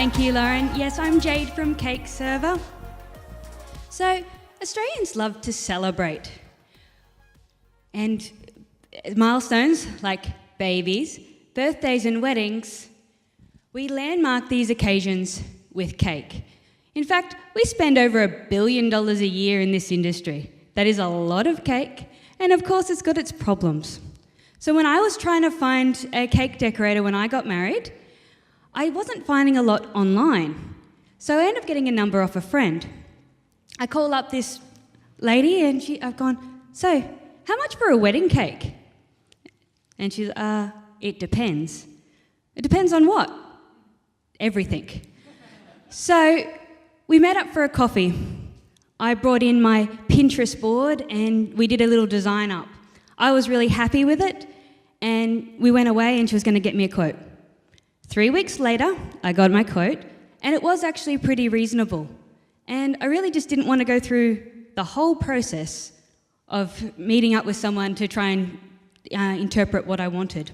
Thank you, Lauren. Yes, I'm Jade from Cake Server. So, Australians love to celebrate. And milestones like babies, birthdays and weddings, we landmark these occasions with cake. In fact, we spend over $1 billion a year in this industry. That is a lot of cake, and of course it's got its problems. So when I was trying to find a cake decorator when I got married, I wasn't finding a lot online. So I ended up getting a number off a friend. I call up this lady and I've gone, so how much for a wedding cake? And she's, it depends. It depends on what? Everything. So we met up for a coffee. I brought in my Pinterest board and we did a little design up. I was really happy with it and we went away and she was going to get me a quote. 3 weeks later, I got my quote and it was actually pretty reasonable. And I really just didn't want to go through the whole process of meeting up with someone to try and interpret what I wanted.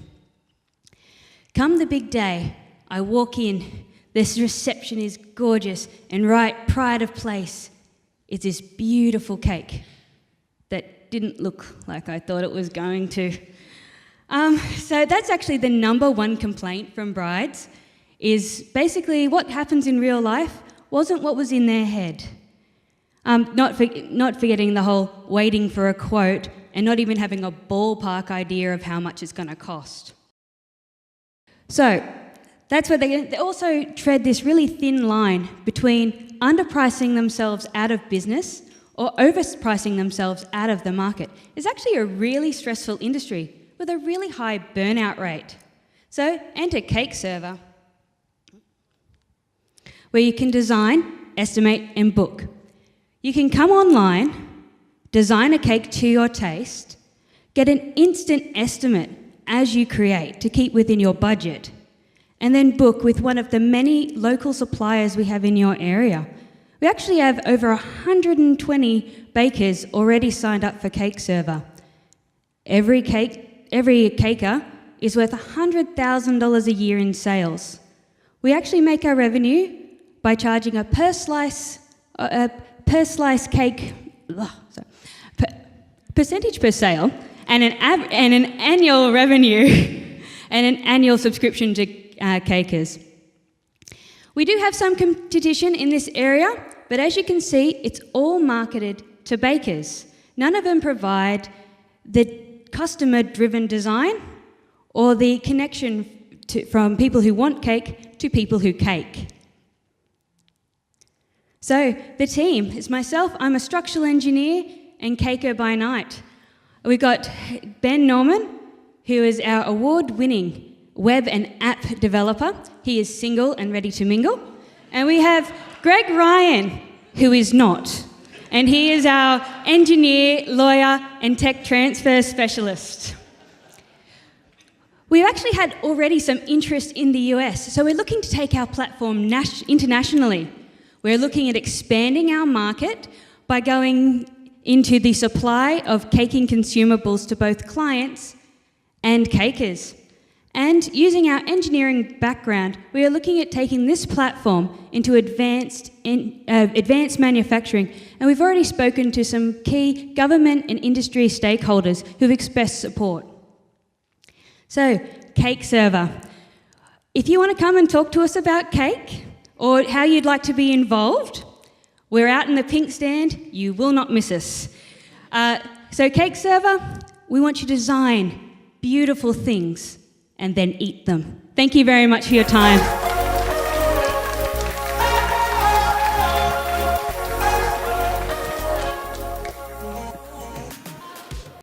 Come the big day, I walk in, this reception is gorgeous, and right pride of place is this beautiful cake that didn't look like I thought it was going to. So that's actually the number one complaint from brides, is basically what happens in real life wasn't what was in their head. Not forgetting the whole waiting for a quote and not even having a ballpark idea of how much it's going to cost. So that's where they also tread this really thin line between underpricing themselves out of business or overpricing themselves out of the market. It's actually a really stressful industry with a really high burnout rate. So enter Cake Server, where you can design, estimate and book. You can come online, design a cake to your taste, get an instant estimate as you create to keep within your budget, and then book with one of the many local suppliers we have in your area. We actually have over 120 bakers already signed up for Cake Server. Every caker is worth $100,000 a year in sales. We actually make our revenue by charging a per slice cake, percentage per sale, and an annual revenue and an annual subscription to cakers. We do have some competition in this area, but as you can see, it's all marketed to bakers. None of them provide the customer-driven design or the connection from people who want cake to people who cake. So the team is myself, I'm a structural engineer and caker by night. We've got Ben Norman, who is our award-winning web and app developer. He is single and ready to mingle. And we have Greg Ryan, who is not. And he is our engineer, lawyer and tech transfer specialist. We've actually had already some interest in the US, so we're looking to take our platform internationally. We're looking at expanding our market by going into the supply of caking consumables to both clients and cakers. And using our engineering background, we are looking at taking this platform into advanced manufacturing. And we've already spoken to some key government and industry stakeholders who've expressed support. So, Cake Server. If you want to come and talk to us about cake or how you'd like to be involved, we're out in the pink stand. You will not miss us. So, Cake Server, we want you to design beautiful things and then eat them. Thank you very much for your time.